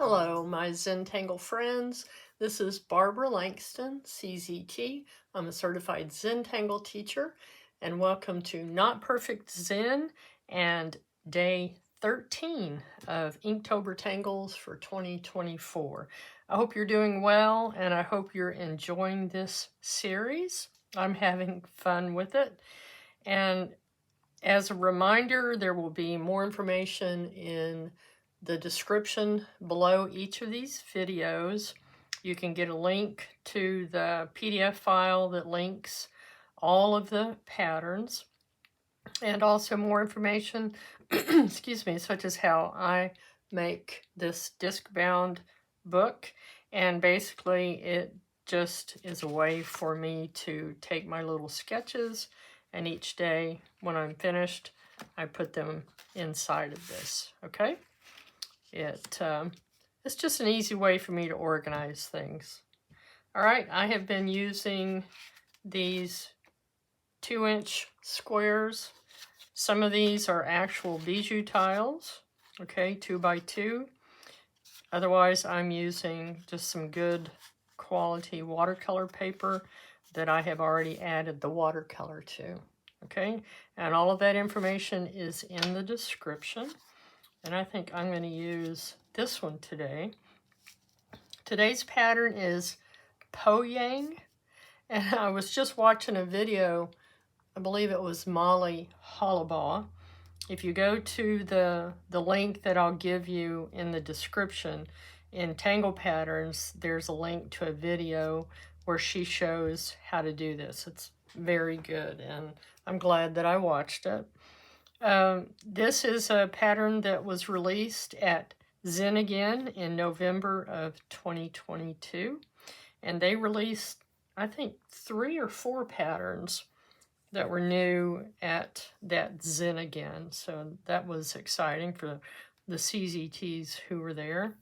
Hello, my Zentangle friends. This is Barbara Langston, CZT. I'm a Certified Zentangle Teacher, and welcome to Not Perfect Zen and Day 13 of Inktober Tangles for 2024. I hope you're doing well, and I hope you're enjoying this series. I'm having fun with it. And as a reminder, there will be more information in the description below each of these videos. You can get a link to the PDF file that links all of the patterns, and also more information, excuse me, such as how I make this disc-bound book. And basically, it just is a way for me to take my little sketches, and each day when I'm finished, I put them inside of this, okay? It's just an easy way for me to organize things. All right, I have been using these 2-inch squares. Some of these are actual bijou tiles, okay, 2 by 2. Otherwise, I'm using just some good quality watercolor paper that I have already added the watercolor to, okay? And all of that information is in the description. And I think I'm going to use this one today. Today's pattern is Pouyang. And I was just watching a video, I believe it was Molly Hollabaugh. If you go to the link that I'll give you in the description, in Tangle Patterns, there's a link to a video where she shows how to do this. It's very good, and I'm glad that I watched it. This is a pattern that was released at Zen Again in November of 2022, and they released, I think, 3 or 4 patterns that were new at that Zen Again. So that was exciting for the CZTs who were there.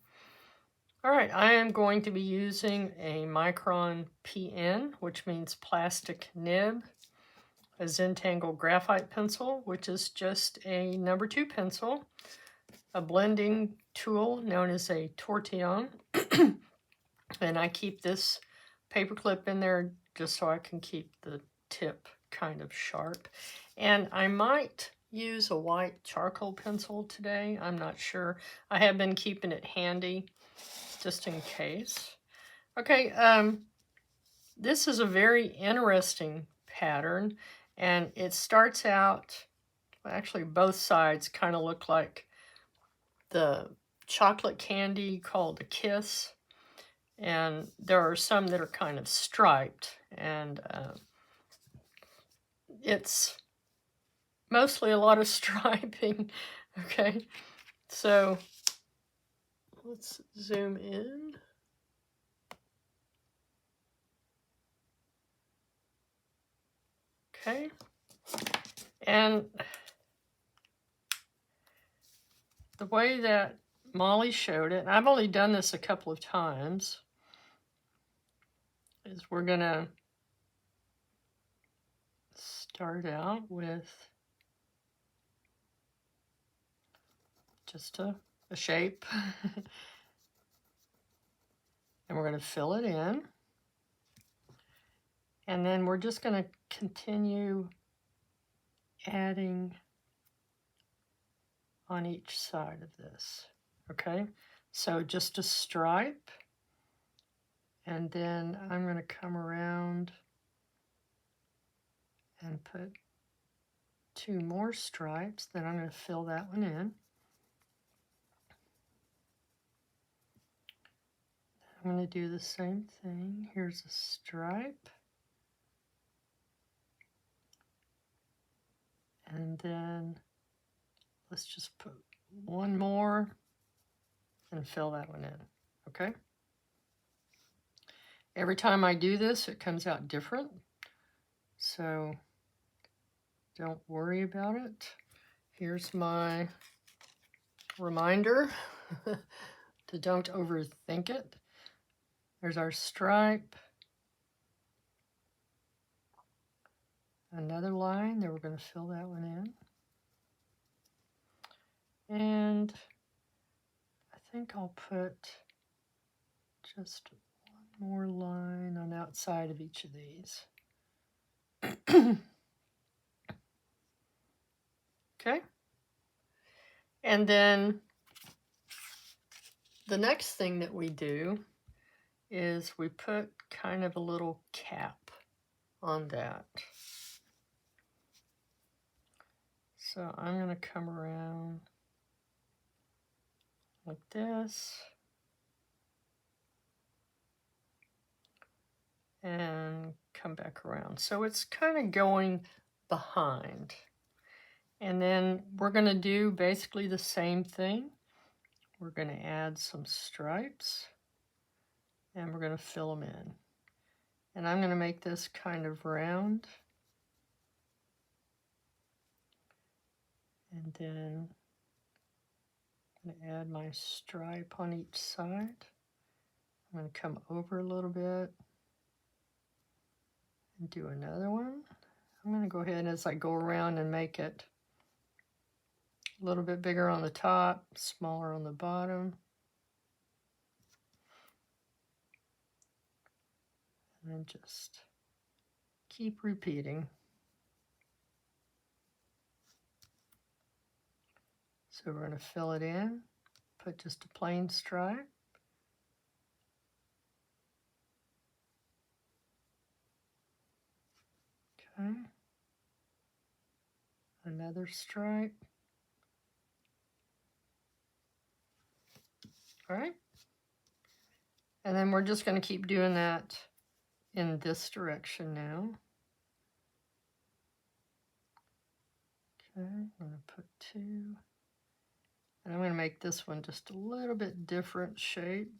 All right, I am going to be using a Micron PN, which means plastic nib, a Zentangle graphite pencil, which is just a number 2 pencil, a blending tool known as a tortillon, and I keep this paper clip in there just so I can keep the tip kind of sharp. And I might use a white charcoal pencil today. I'm not sure. I have been keeping it handy just in case. Okay, this is a very interesting pattern, and it starts out, actually both sides kind of look like the chocolate candy called a kiss, and there are some that are kind of striped, and it's mostly a lot of striping. Okay, so let's zoom in. Okay, and the way that Molly showed it, and I've only done this a couple of times, is we're gonna start out with just a shape, and we're gonna fill it in. And then we're just going to continue adding on each side of this, okay? So just a stripe, and then I'm going to come around and put 2 more stripes. Then I'm going to fill that one in. I'm going to do the same thing. Here's a stripe. And then let's just put 1 more and fill that one in, okay? Every time I do this, it comes out different, so don't worry about it. Here's my reminder to don't overthink it. There's our stripe. Another line, then we're going to fill that one in. And I think I'll put just one more line on the outside of each of these. Okay. And then the next thing that we do is we put kind of a little cap on that. So I'm going to come around like this and come back around. So it's kind of going behind. And then we're going to do basically the same thing. We're going to add some stripes and we're going to fill them in. And I'm going to make this kind of round. And then I'm going to add my stripe on each side. I'm going to come over a little bit and do another one. I'm going to go ahead as I go around and make it a little bit bigger on the top, smaller on the bottom. And then just keep repeating. So we're going to fill it in, put just a plain stripe. Okay. Another stripe. All right. And then we're just going to keep doing that in this direction now. Okay, I'm going to put 2. And I'm going to make this one just a little bit different shape.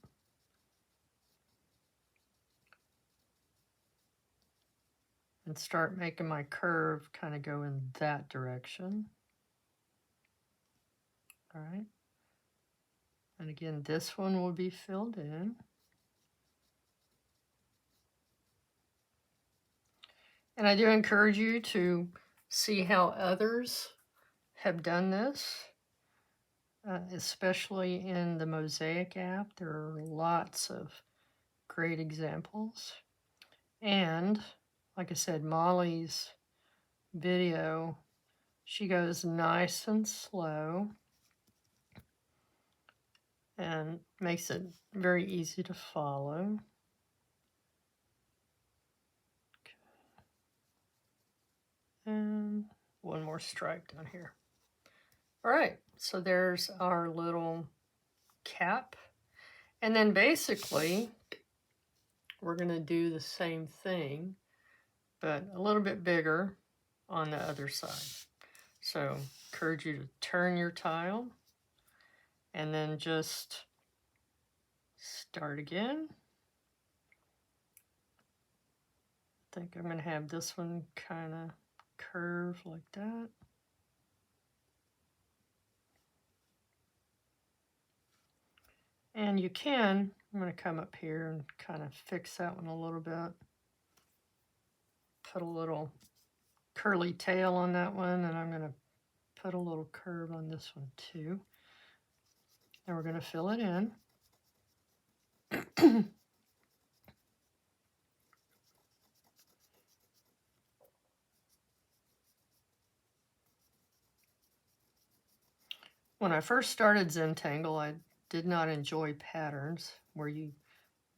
And start making my curve kind of go in that direction. All right. And again, this one will be filled in. And I do encourage you to see how others have done this, especially in the Mosaic app. There are lots of great examples. And like I said, Molly's video, she goes nice and slow and makes it very easy to follow. And one more stripe down here. All right, so there's our little cap. And then basically, we're going to do the same thing, but a little bit bigger on the other side. So encourage you to turn your tile and then just start again. I think I'm going to have this one kind of curve like that. And you can, I'm going to come up here and kind of fix that one a little bit. Put a little curly tail on that one, and I'm going to put a little curve on this one too. And we're going to fill it in. When I first started Zentangle, I did not enjoy patterns where you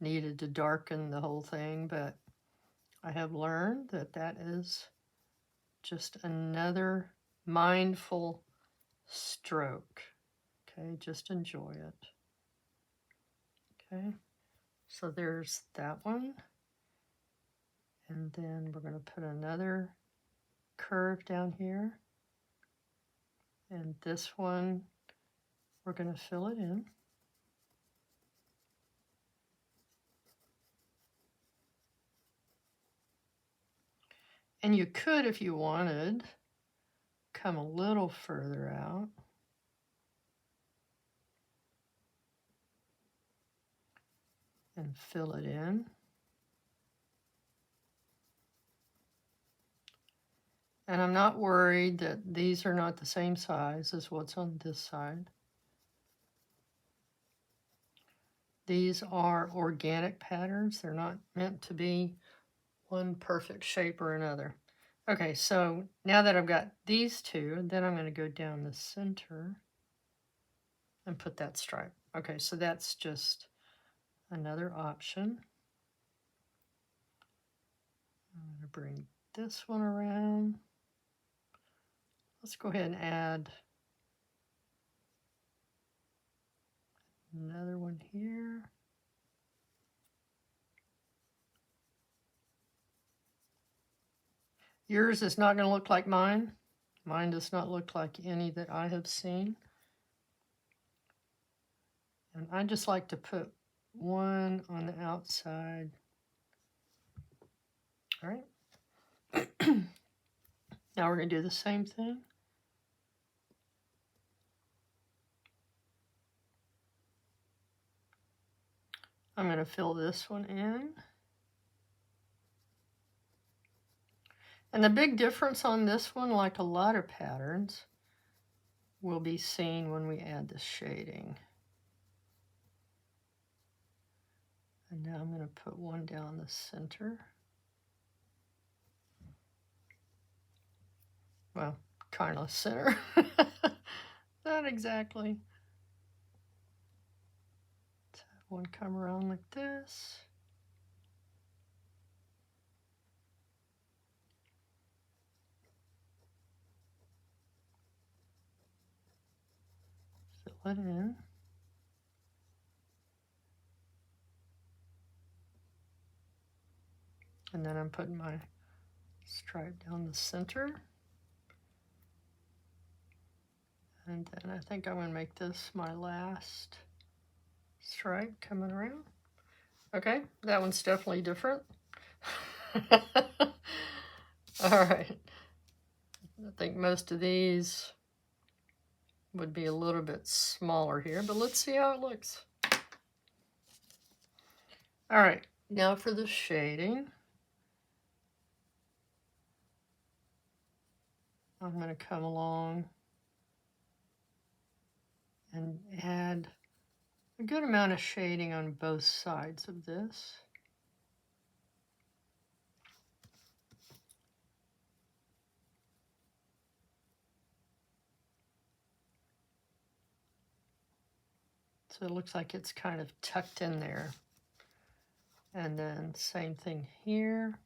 needed to darken the whole thing, but I have learned that that is just another mindful stroke. Okay, just enjoy it. Okay, so there's that one. And then we're going to put another curve down here. And this one, we're going to fill it in. And you could, if you wanted, come a little further out. And fill it in. And I'm not worried that these are not the same size as what's on this side. These are organic patterns. They're not meant to be one perfect shape or another. Okay, so now that I've got these two, then I'm going to go down the center and put that stripe. Okay, so that's just another option. I'm going to bring this one around. Let's go ahead and add another one here. Yours is not going to look like mine. Mine does not look like any that I have seen. And I just like to put one on the outside. All right. Now we're going to do the same thing. I'm going to fill this one in. And the big difference on this one, like a lot of patterns, will be seen when we add the shading. And now I'm going to put one down the center. Well, kind of center. Not exactly. Let's have one come around like this. Fill it in. And then I'm putting my stripe down the center. And then I think I'm going to make this my last stripe coming around. Okay, that one's definitely different. All right. I think most of these would be a little bit smaller here, but let's see how it looks. All right, now for the shading. I'm going to come along and add a good amount of shading on both sides of this. So it looks like it's kind of tucked in there. And then same thing here.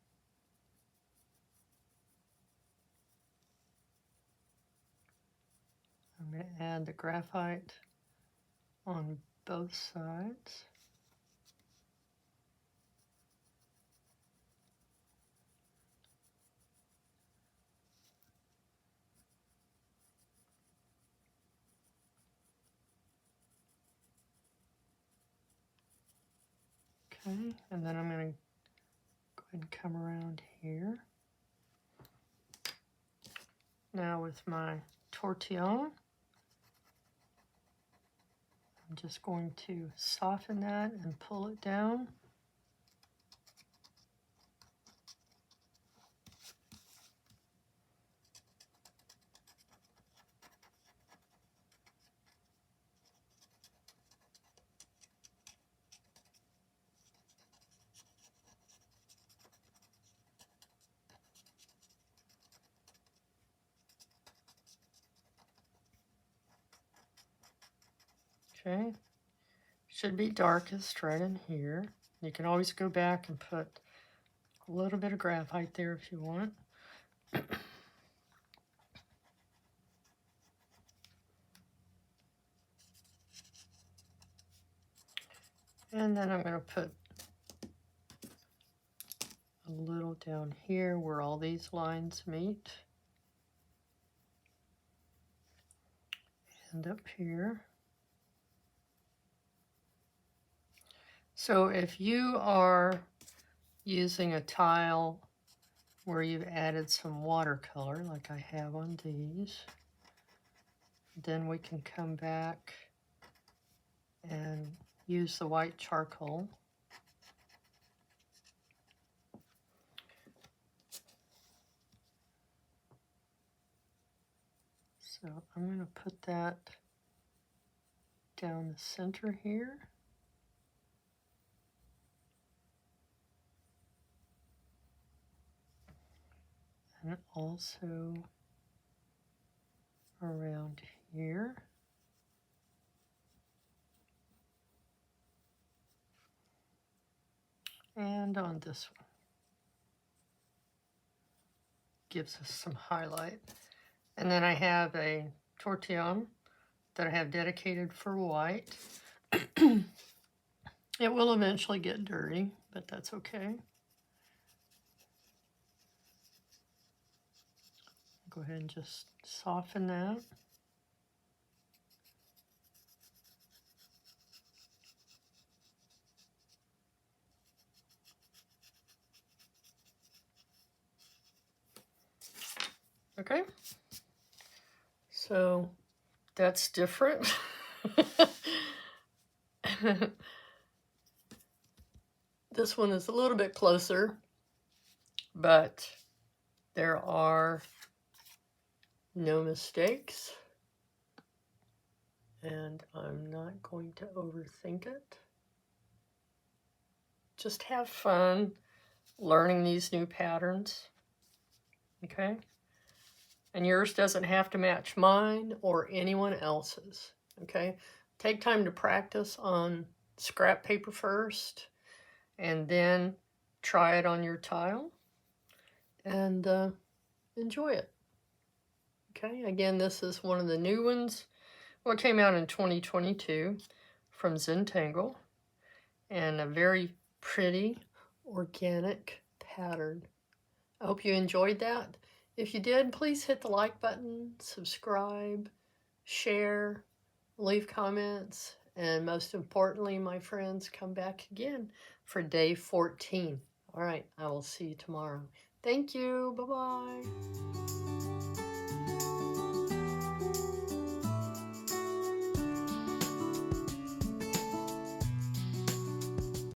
I'm going to add the graphite on both sides. Okay, and then I'm going to go ahead and come around here. Now with my tortillon, I'm just going to soften that and pull it down. Okay, should be darkest right in here. You can always go back and put a little bit of graphite there if you want. And then I'm going to put a little down here where all these lines meet. And up here. So if you are using a tile where you've added some watercolor, like I have on these, then we can come back and use the white charcoal. So I'm going to put that down the center here. And also around here. And on this one. Gives us some highlight. And then I have a tortillon that I have dedicated for white. It will eventually get dirty, but that's okay. Go ahead and just soften that. Okay, so that's different. This one is a little bit closer, but there are no mistakes, and I'm not going to overthink it. Just have fun learning these new patterns, okay? And yours doesn't have to match mine or anyone else's, okay? Take time to practice on scrap paper first, and then try it on your tile, and enjoy it. Okay, again, this is one of the new ones. Well, it came out in 2022 from Zentangle, and a very pretty, organic pattern. I hope you enjoyed that. If you did, please hit the like button, subscribe, share, leave comments, and most importantly, my friends, come back again for day 14. All right, I will see you tomorrow. Thank you. Bye-bye.